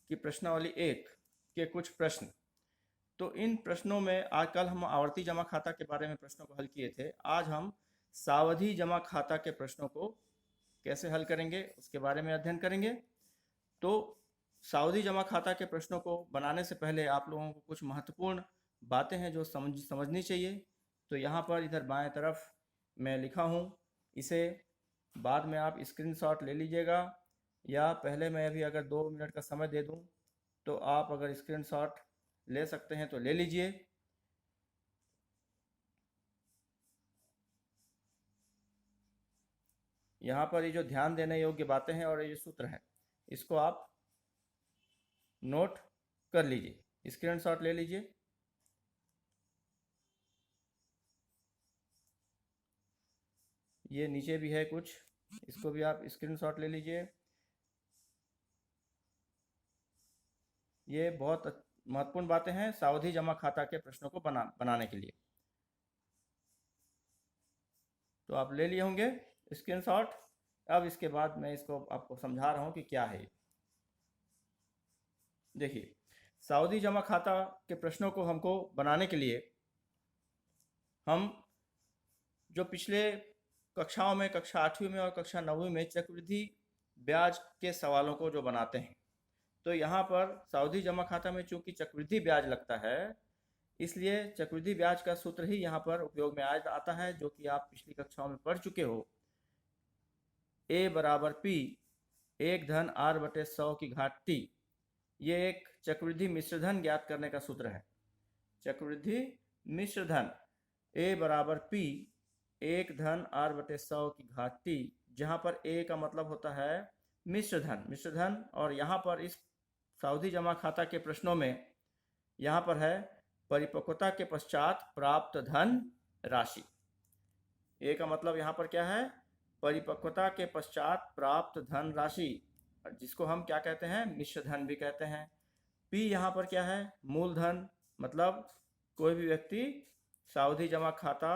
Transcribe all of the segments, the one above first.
की प्रश्नावली 1 के कुछ प्रश्न। तो इन प्रश्नों में आज कल हम आवर्ती जमा खाता के बारे में प्रश्नों को हल किए थे। आज हम सावधि जमा खाता के प्रश्नों को कैसे हल करेंगे उसके बारे में अध्ययन करेंगे। तो सावधि जमा खाता के प्रश्नों को बनाने से पहले आप लोगों को कुछ महत्वपूर्ण बातें हैं जो समझनी चाहिए। तो यहाँ पर इधर बाएं तरफ मैं लिखा हूँ, इसे बाद में आप स्क्रीनशॉट ले लीजिएगा, या पहले मैं अभी अगर 2 मिनट का समय दे दूँ तो आप अगर स्क्रीनशॉट ले सकते हैं तो ले लीजिए। यहाँ पर ये जो ध्यान देने योग्य बातें हैं और ये जो सूत्र है इसको आप नोट कर लीजिए, स्क्रीनशॉट ले लीजिए। ये नीचे भी है कुछ, इसको भी आप स्क्रीनशॉट ले लीजिए। ये बहुत महत्वपूर्ण बातें हैं सावधि जमा खाता के प्रश्नों को बनाने के लिए। तो आप ले लिए होंगे स्क्रीनशॉट। अब इसके बाद मैं इसको आपको समझा रहा हूँ कि क्या है। देखिए, सावधि जमा खाता के प्रश्नों को हमको बनाने के लिए हम जो पिछले कक्षाओं में, कक्षा 8वीं में और कक्षा 9वीं में चक्रवृद्धि ब्याज के सवालों को जो बनाते हैं, तो यहाँ पर सावधि जमा खाता में चूंकि चक्रवृद्धि ब्याज लगता है, इसलिए चक्रवृद्धि ब्याज का सूत्र ही यहाँ पर उपयोग में आता है, जो कि आप पिछली कक्षाओं में पढ़ चुके हो। A बराबर P 1 धन R बटे 100 की घात T, ये एक चक्रवृद्धि मिश्रधन ज्ञात करने का सूत्र है। चक्रवृद्धि मिश्रधन A बराबर P 1 धन R बटे 100 की घात T, जहाँ पर A का मतलब होता है मिश्रधन, और यहाँ पर इस सावधि जमा खाता के प्रश्नों में यहाँ पर है परिपक्वता के पश्चात प्राप्त धन राशि। ए का मतलब यहाँ पर क्या है, परिपक्वता के पश्चात प्राप्त धन राशि, जिसको हम क्या कहते हैं, मिश्रधन भी कहते हैं। पी यहाँ पर क्या है, मूलधन, मतलब कोई भी व्यक्ति सावधि जमा खाता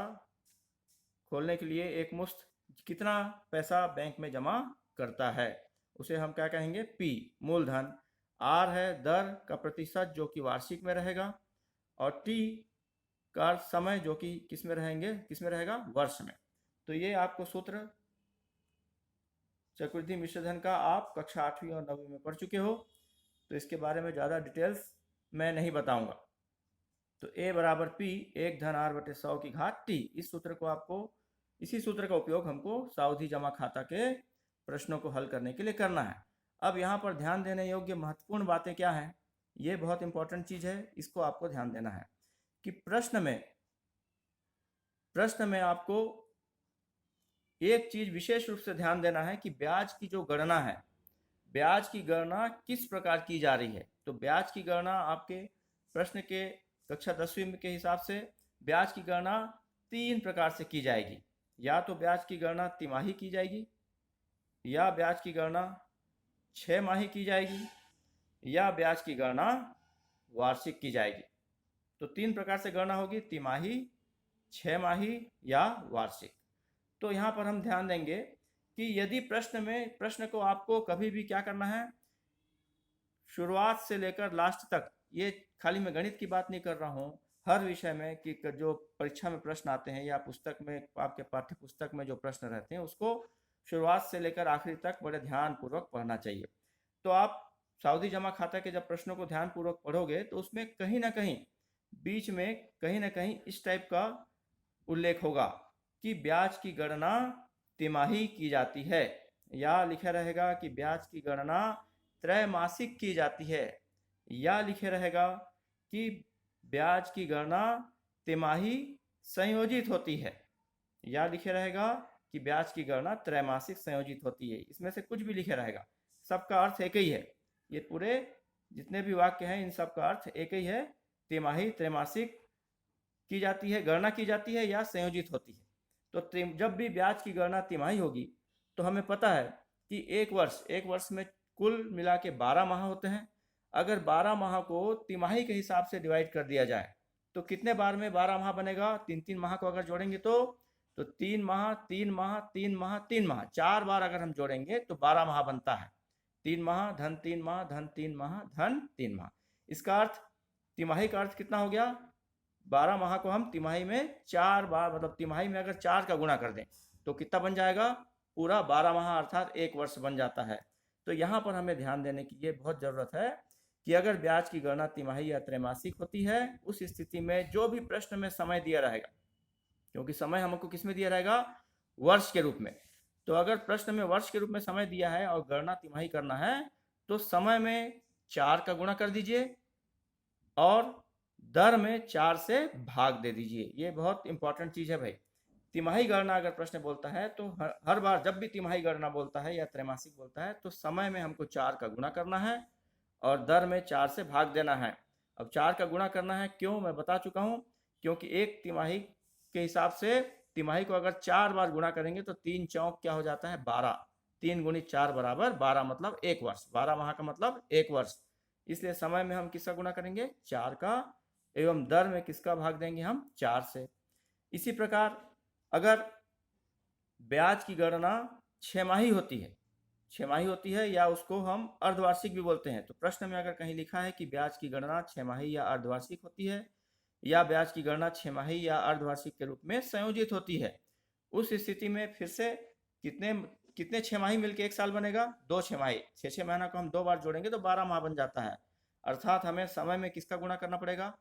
खोलने के लिए एक मुश्त कितना पैसा बैंक में जमा करता है, उसे हम क्या कहेंगे, पी मूलधन। आर है दर का प्रतिशत जो कि वार्षिक में रहेगा, और टी का समय जो कि किस में रहेगा, वर्ष में। तो ये आपको सूत्र चक्रवृद्धि मिश्रधन का आप कक्षा 8वीं और 9वीं में पढ़ चुके हो, तो इसके बारे में ज़्यादा डिटेल्स मैं नहीं बताऊंगा। तो A बराबर P 1 धन R बटे 100 की घात T, इस सूत्र को आपको, इसी सूत्र का उपयोग हमको सावधि जमा खाता के प्रश्नों को हल करने के लिए करना है। अब यहाँ पर ध्यान देने योग्य महत्वपूर्ण बातें क्या हैं, ये बहुत इंपॉर्टेंट चीज़ है, इसको आपको ध्यान देना है कि प्रश्न में आपको एक चीज विशेष रूप से ध्यान देना है कि ब्याज की जो गणना है, ब्याज की गणना किस प्रकार की जा रही है। तो ब्याज की गणना आपके प्रश्न के कक्षा 10वीं के हिसाब से ब्याज की गणना 3 प्रकार से की जाएगी। या तो ब्याज की गणना तिमाही की जाएगी, या ब्याज की गणना 6 माही की जाएगी, या ब्याज की गणना वार्षिक की जाएगी। तो 3 प्रकार से गणना होगी, तिमाही, 6 माही या वार्षिक। तो यहाँ पर हम ध्यान देंगे कि यदि प्रश्न को आपको कभी भी क्या करना है, शुरुआत से लेकर लास्ट तक, ये खाली मैं गणित की बात नहीं कर रहा हूँ, हर विषय में कि जो परीक्षा में प्रश्न आते हैं या पुस्तक में, आपके पाठ्य पुस्तक में जो प्रश्न रहते हैं, उसको शुरुआत से लेकर आखिरी तक बड़े ध्यान पूर्वक पढ़ना चाहिए। तो आप सावधि जमा खाता के जब प्रश्नों को ध्यान पूर्वक पढ़ोगे तो उसमें कहीं ना कहीं बीच में कहीं ना कहीं इस टाइप का उल्लेख होगा कि ब्याज की गणना तिमाही की जाती है, या लिखा रहेगा कि ब्याज की गणना त्रैमासिक की जाती है, या लिखे रहेगा कि ब्याज की गणना तिमाही संयोजित होती है, या लिखे रहेगा कि ब्याज की गणना त्रैमासिक संयोजित होती है। इसमें से कुछ भी लिखे रहेगा, सबका अर्थ एक ही है। ये पूरे जितने भी वाक्य हैं, इन सब का अर्थ एक ही है, तिमाही, त्रैमासिक की जाती है, गणना की जाती है या संयोजित होती है। तो जब भी ब्याज की गणना तिमाही होगी तो हमें पता है कि एक वर्ष में कुल मिला के 12 माह होते हैं। अगर 12 माह को तिमाही के हिसाब से डिवाइड कर दिया जाए तो कितने बार में 12 माह बनेगा, 3-3 माह को अगर जोड़ेंगे तो 3 माह, 3 माह, 3 माह, 3 माह, 4 बार अगर हम जोड़ेंगे तो 12 माह बनता है। 3 माह धन 3 माह धन 3 माह धन 3 माह। इसका अर्थ, तिमाही का अर्थ कितना हो गया? 12 माह को हम तिमाही में 4 बार, मतलब तिमाही में अगर 4 का गुणा कर दें तो कितना बन जाएगा? पूरा 12 माह अर्थात 1 वर्ष बन जाता है। तो यहाँ पर हमें ध्यान देने की ये बहुत ज़रूरत है कि अगर ब्याज की गणना तिमाही या त्रैमासिक होती है, उस स्थिति में जो भी प्रश्न में समय दिया रहेगा, क्योंकि समय हमको किस में दिया रहेगा? वर्ष के रूप में। तो अगर प्रश्न में वर्ष के रूप में समय दिया है और गणना तिमाही करना है तो समय में 4 का गुणा कर दीजिए और दर में 4 से भाग दे दीजिए। ये बहुत इंपॉर्टेंट चीज़ है भाई। तिमाही गणना अगर प्रश्न बोलता है तो हर बार जब भी तिमाही गणना बोलता है या त्रैमासिक बोलता है तो समय में हमको 4 का गुणा करना है और दर में 4 से भाग देना है। अब 4 का गुणा करना है, क्यों? मैं बता चुका हूँ, क्योंकि एक तिमाही के हिसाब से तिमाही को अगर 4 बार गुणा करेंगे तो 3 चौक क्या हो जाता है? 12। 3 गुणित 4 बराबर 12, मतलब 1 वर्ष। 12 माह का मतलब 1 वर्ष। इसलिए समय में हम किसका गुणा करेंगे? 4 का, एवं दर में किसका भाग देंगे? हम 4 से। इसी प्रकार अगर ब्याज की गणना 6 माही होती है, 6 माही होती है या उसको हम अर्धवार्षिक भी बोलते हैं, तो प्रश्न में अगर कहीं लिखा है कि ब्याज की गणना 6 माही या अर्धवार्षिक होती है या ब्याज की गणना 6 माही या अर्धवार्षिक के रूप में संयोजित होती है, उस स्थिति में फिर से कितने कितने 6 माही मिलकर 1 साल बनेगा? 2 6 माही। 6 महीना को हम 2 बार जोड़ेंगे तो 12 माह बन जाता है। अर्थात हमें समय में किसका गुणा करना पड़ेगा?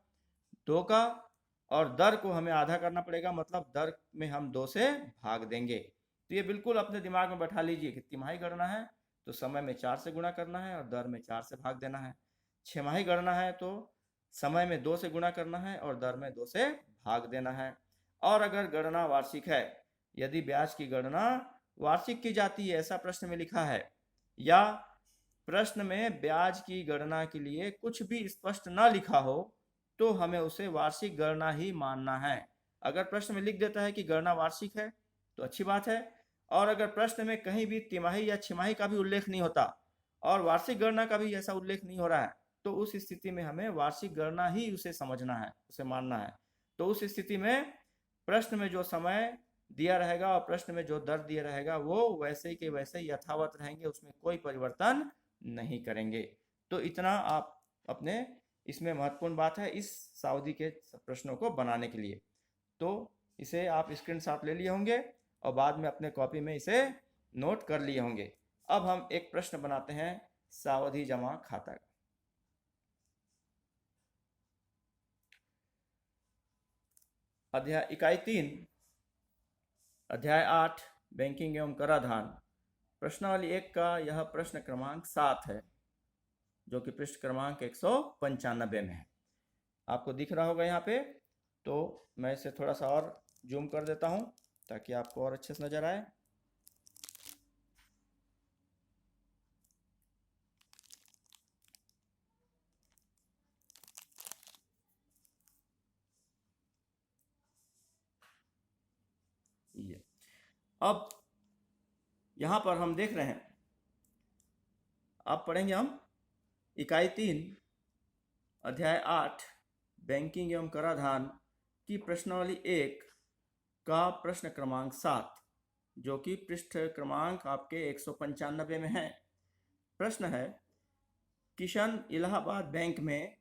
2 का, और दर को हमें आधा करना पड़ेगा, मतलब दर में हम 2 से भाग देंगे। तो ये बिल्कुल अपने दिमाग में बैठा लीजिए कि तिमाही गणना है तो समय में 4 से गुणा करना है और दर में 4 से भाग देना है। 6 माही गणना है तो समय में 2 से गुणा करना है और दर में 2 से भाग देना है। और अगर गणना वार्षिक है, यदि ब्याज की गणना वार्षिक की जाती है, ऐसा प्रश्न में लिखा है, या प्रश्न में ब्याज की गणना के लिए कुछ भी स्पष्ट ना लिखा हो, तो हमें उसे वार्षिक गणना ही मानना है। अगर प्रश्न में लिख देता है कि गणना वार्षिक है तो अच्छी बात है, और अगर प्रश्न में कहीं भी तिमाही या छमाही का भी उल्लेख नहीं होता और वार्षिक गणना का भी ऐसा उल्लेख नहीं हो रहा है, तो उस स्थिति में हमें वार्षिक गणना ही उसे समझना है, उसे मानना है। तो उस स्थिति में प्रश्न में जो समय दिया रहेगा और प्रश्न में जो दर दिया रहेगा वो वैसे के वैसे यथावत रहेंगे, उसमें कोई परिवर्तन नहीं करेंगे। तो इतना आप अपने, इसमें महत्वपूर्ण बात है इस सावधि के प्रश्नों को बनाने के लिए। तो इसे आप स्क्रीनशॉट ले लिए होंगे और बाद में अपने कॉपी में इसे नोट कर लिए होंगे। अब हम एक प्रश्न बनाते हैं सावधि जमा खाता का। अध्याय इकाई 3 अध्याय 8 बैंकिंग एवं कराधान, प्रश्नावली 1 का यह प्रश्न क्रमांक 7 है, जो कि पृष्ठ क्रमांक 195 में है। आपको दिख रहा होगा यहाँ पे, तो मैं इसे थोड़ा सा और जूम कर देता हूँ ताकि आपको और अच्छे से नजर आए। ये अब यहाँ पर हम देख रहे हैं, अब पढ़ेंगे हम इकाई 3 अध्याय 8 बैंकिंग एवं कराधान की प्रश्नावली 1 का प्रश्न क्रमांक 7, जो कि पृष्ठ क्रमांक आपके 195 में है। प्रश्न है, किशन इलाहाबाद बैंक में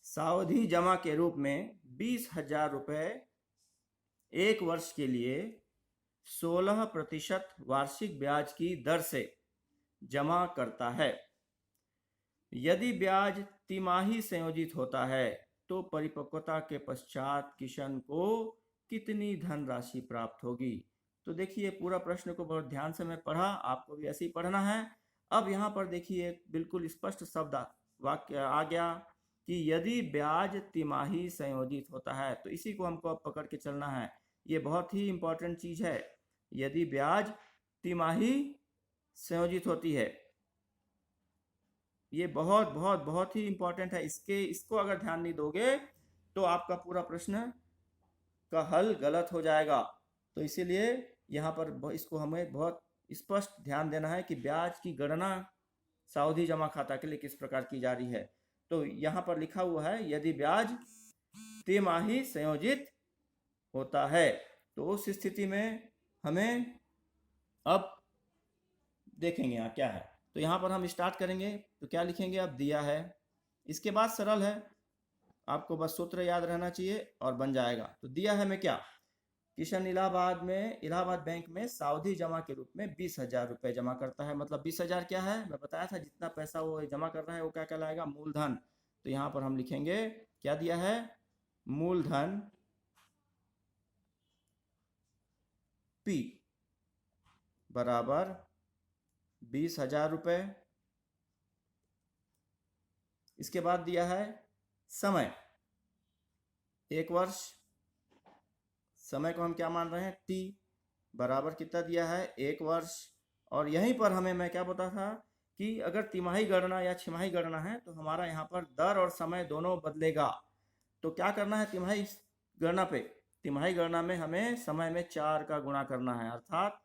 सावधि जमा के रूप में 20,000 रुपये 1 वर्ष के लिए 16% वार्षिक ब्याज की दर से जमा करता है। यदि ब्याज तिमाही संयोजित होता है तो परिपक्वता के पश्चात किशन को कितनी धनराशि प्राप्त होगी? तो देखिए, पूरा प्रश्न को बहुत ध्यान से मैं पढ़ा, आपको भी ऐसे ही पढ़ना है। अब यहाँ पर देखिए बिल्कुल स्पष्ट शब्द वाक्य आ गया कि यदि ब्याज तिमाही संयोजित होता है, तो इसी को हमको अब पकड़ के चलना है। ये बहुत ही इंपॉर्टेंट चीज है। यदि ब्याज तिमाही संयोजित होती है, ये बहुत बहुत बहुत ही इंपॉर्टेंट है। इसको अगर ध्यान नहीं दोगे तो आपका पूरा प्रश्न का हल गलत हो जाएगा। तो इसीलिए यहाँ पर इसको हमें बहुत स्पष्ट ध्यान देना है कि ब्याज की गणना सावधि जमा खाता के लिए किस प्रकार की जा रही है। तो यहाँ पर लिखा हुआ है, यदि ब्याज तिमाही संयोजित होता है, तो उस स्थिति में हमें अब देखेंगे यहाँ क्या है। तो यहाँ पर हम स्टार्ट करेंगे तो क्या लिखेंगे, अब दिया है। इसके बाद सरल है, आपको बस सूत्र याद रहना चाहिए और बन जाएगा। तो दिया है में क्या, किशन इलाहाबाद बैंक में सावधि जमा के रूप में 20,000 रुपये जमा करता है। मतलब 20,000 क्या है, मैं बताया था जितना पैसा वो जमा कर रहा है वो क्या कहलाएगा, मूलधन। तो यहाँ पर हम लिखेंगे क्या दिया है, मूलधन P बराबर 20,000 रुपये। इसके बाद दिया है समय 1 वर्ष, समय को हम क्या मान रहे हैं, T बराबर कितना दिया है, 1 वर्ष। और यहीं पर हमें मैं क्या बता था कि अगर तिमाही गणना या छिमाही गणना है तो हमारा यहाँ पर दर और समय दोनों बदलेगा। तो क्या करना है तिमाही गणना पे, तिमाही गणना में हमें समय में 4 का गुणा करना है, अर्थात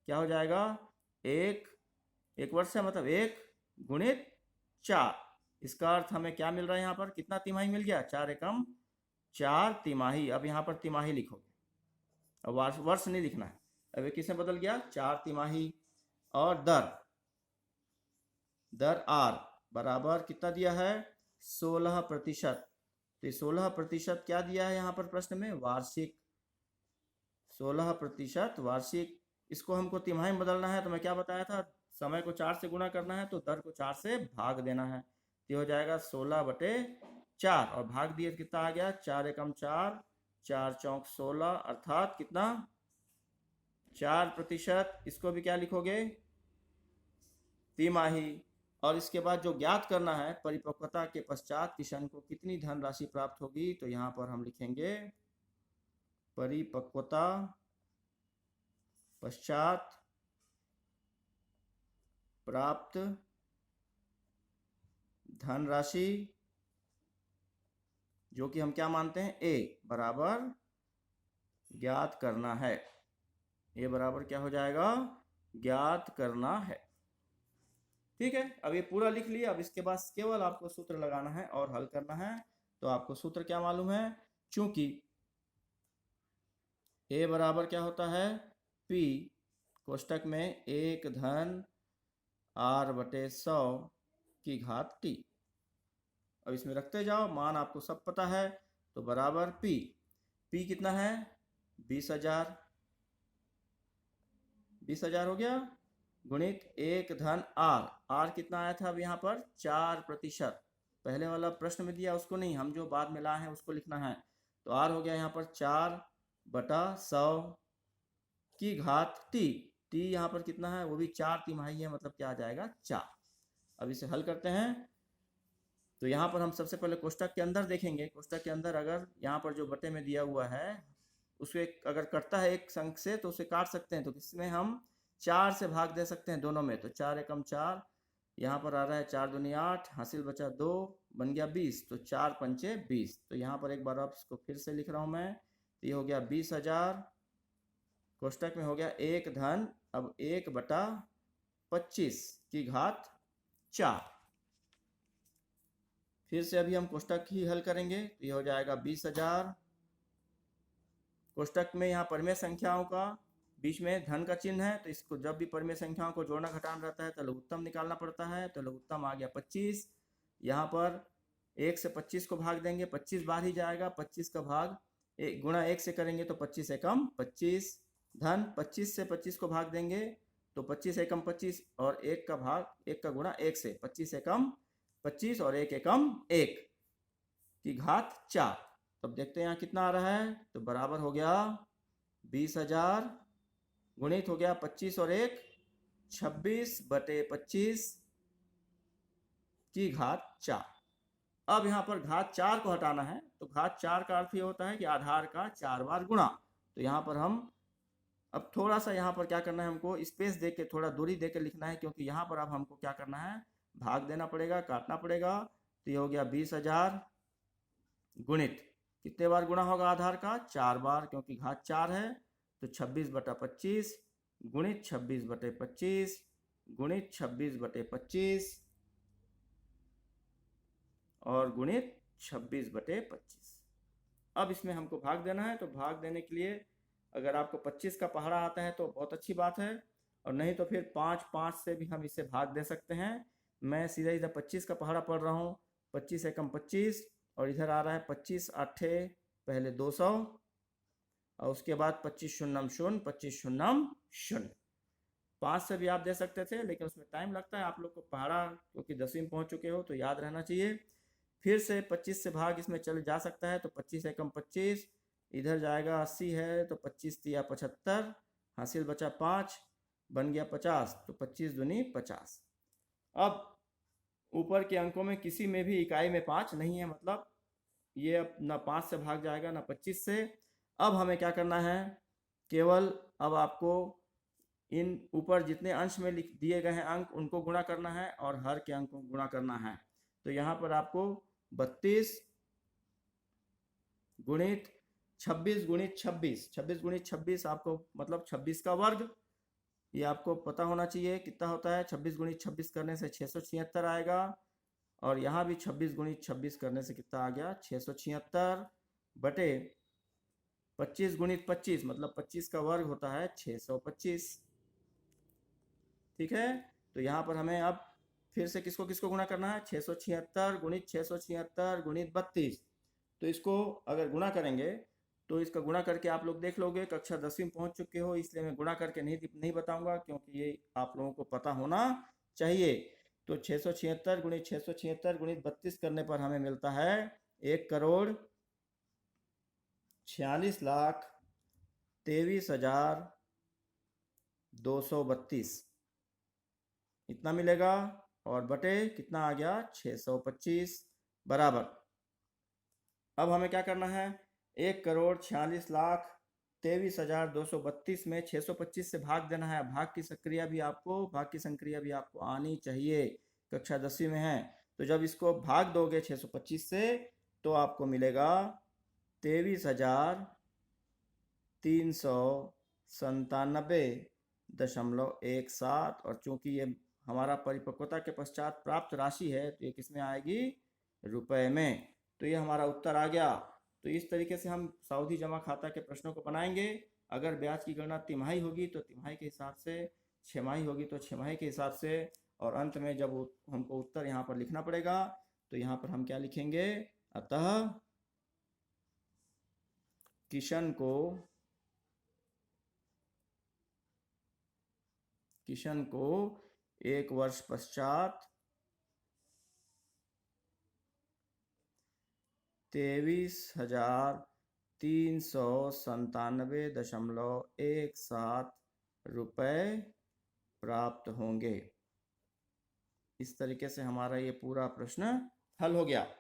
क्या हो जाएगा, 1 वर्ष है मतलब 1 गुणित 4। इसका अर्थ हमें क्या मिल रहा है, यहाँ पर कितना तिमाही मिल गया, 4 एकम 4 तिमाही। अब यहाँ पर तिमाही लिखोगे, अब वर्ष नहीं लिखना है। अब ये किसमें बदल गया, 4 तिमाही। और दर आर बराबर कितना दिया है, 16%। तो 16% क्या दिया है यहाँ पर प्रश्न में, वार्षिक, 16% वार्षिक। इसको हमको तिमाही में बदलना है तो मैं क्या बताया था, समय को 4 से गुणा करना है तो दर को 4 से भाग देना है। तो हो जाएगा 16/4 और भाग दिए कितना आ गया, 4 एकम 4, 4 चौक 16, अर्थात कितना, 4%। इसको भी क्या लिखोगे, तिमाही। और इसके बाद जो ज्ञात करना है, परिपक्वता के पश्चात किशन को कितनी धनराशि प्राप्त होगी, तो यहाँ पर हम लिखेंगे परिपक्वता पश्चात प्राप्त धनराशि, जो कि हम क्या मानते हैं, ए बराबर ज्ञात करना है। ए बराबर क्या हो जाएगा, ज्ञात करना है। ठीक है, अब ये पूरा लिख लिया। अब इसके बाद केवल आपको सूत्र लगाना है और हल करना है। तो आपको सूत्र क्या मालूम है, चूंकि ए बराबर क्या होता है, P कोष्टक में 1 धन R/100 की घात T। अब इसमें रखते जाओ, मान आपको सब पता है। तो बराबर P कितना है, 20,000, 20,000 हो गया, गुणित 1 धन R कितना आया था अब यहाँ पर, 4%। पहले वाला प्रश्न में दिया उसको नहीं, हम जो बाद में लाए हैं उसको लिखना है। तो R हो गया यहाँ पर 4/100 की घात T यहाँ पर कितना है, वो भी 4 तिमाही है, मतलब क्या आ जाएगा, 4। अब इसे हल करते हैं। तो यहाँ पर हम सबसे पहले कोष्टक के अंदर देखेंगे। कोष्टक के अंदर अगर यहाँ पर जो बटे में दिया हुआ है उसके अगर कटता है एक संख्या से तो उसे काट सकते हैं। तो इसमें हम 4 से भाग दे सकते हैं दोनों में। तो 4 एकम 4, यहाँ पर आ रहा है 4 दूनी 8, हासिल बचा 2, बन गया 20। तो 4 पंचे 20। तो यहाँ पर एक बार आप इसको फिर से लिख रहा हूँ मैं। तो ये हो गया 20,000, कोष्टक में हो गया 1 धन, अब 1/25 की घात 4। फिर से अभी हम कोष्टक ही हल करेंगे। तो ये हो जाएगा 20,000, कोष्टक में यहाँ परिमेय संख्याओं का बीच में धन का चिन्ह है, तो इसको जब भी परिमेय संख्याओं को जोड़ना घटाना रहता है तो लघुत्तम निकालना पड़ता है। तो लघुत्तम आ गया 25। यहाँ पर 1 से 25 को भाग देंगे, 25 बाहर ही जाएगा। 25 का भाग गुणा 1 से करेंगे तो 25 एकम 25 धन, 25 से 25 को भाग देंगे तो 25 एकम 25 और 1 का भाग 1 का गुणा 1 से 25 एकम 25 और 1 एकम 1 की घात 4। तब देखते हैं यहाँ कितना आ रहा है। तो बराबर हो गया 20,000 गुणित हो गया 25 और 1 26/25 की घात 4। अब यहाँ पर घात 4 को हटाना है। तो घात 4 का अर्थ ये होता है कि आधार का 4 बार गुणा। तो यहाँ पर हम अब थोड़ा सा यहाँ पर क्या करना है, हमको स्पेस दे के थोड़ा दूरी दे के लिखना है, क्योंकि यहाँ पर अब हमको क्या करना है, भाग देना पड़ेगा, काटना पड़ेगा। तो ये हो गया 20,000 गुणित कितने बार गुणा होगा आधार का, 4 बार, क्योंकि घात 4 है। तो 26/25 गुणित 26/25 गुणित 26/25 और गुणित 26/25। अब इसमें हमको भाग देना है। तो भाग देने के लिए अगर आपको 25 का पहाड़ा आता है तो बहुत अच्छी बात है, और नहीं तो फिर 5 से भी हम इसे भाग दे सकते हैं। मैं सीधा इधर 25 का पहाड़ा पढ़ रहा हूँ, 25 एकम 25, और इधर आ रहा है 25 आठे पहले 200, और उसके बाद 25 शून्यम शून्य, 25 शून्यम शून्य। 5 से भी आप दे सकते थे, लेकिन उसमें टाइम लगता है। आप लोग को पहाड़ा क्योंकि 10वीं में पहुंच चुके हो तो याद रहना चाहिए। फिर से 25 से भाग इसमें चल जा सकता है, तो 25 एकम 25, इधर जाएगा 80 है तो 25 तिया 75, हासिल बचा 5, बन गया 50, तो 25 दूनी 50। अब ऊपर के अंकों में किसी में भी इकाई में 5 नहीं है, मतलब ये अब ना 5 से भाग जाएगा ना 25 से। अब हमें क्या करना है, केवल अब आपको इन ऊपर जितने अंश में लिख दिए गए हैं अंक उनको गुणा करना है और हर के अंक को गुणा करना है। तो यहाँ पर आपको 32 गुणित 26 गुणित 26, 26 गुणित 26 आपको मतलब 26 का वर्ग, ये आपको पता होना चाहिए कितना होता है। 26 गुणित 26 करने से 676 आएगा, और यहाँ भी 26 गुणित 26 करने से कितना आ गया, 676 बटे 25 गुणित 25, मतलब 25 का वर्ग होता है 625। ठीक है, तो यहाँ पर हमें अब फिर से किसको किसको गुणा करना है, 676 गुणित 676 गुणित 32। तो इसको अगर गुणा करेंगे तो इसका गुणा करके आप लोग देख लोगे, कक्षा 10वीं पहुंच चुके हो इसलिए मैं गुणा करके नहीं बताऊंगा, क्योंकि ये आप लोगों को पता होना चाहिए। तो 676 गुणित 676 गुणित 32 करने पर हमें मिलता है 1,46,23,232, इतना मिलेगा। और बटे कितना आ गया, 625 बराबर। अब हमें क्या करना है, 1,46,23,232 में 625 से भाग देना है। भाग की संक्रिया भी आपको आनी चाहिए, कक्षा 10वीं में है। तो जब इसको भाग दोगे 625 से तो आपको मिलेगा 23,397.17, और चूंकि ये हमारा परिपक्वता के पश्चात प्राप्त राशि है तो ये किसमें आएगी, रुपए में। तो ये हमारा उत्तर आ गया। तो इस तरीके से हम सावधि जमा खाता के प्रश्नों को बनाएंगे। अगर ब्याज की गणना तिमाही होगी तो तिमाही के हिसाब से, छमाही होगी तो छमाही के हिसाब से, और अंत में जब हमको उत्तर यहाँ पर लिखना पड़ेगा तो यहाँ पर हम क्या लिखेंगे, अतः किशन को 1 वर्ष पश्चात 23,397.17 रुपये प्राप्त होंगे। इस तरीके से हमारा ये पूरा प्रश्न हल हो गया।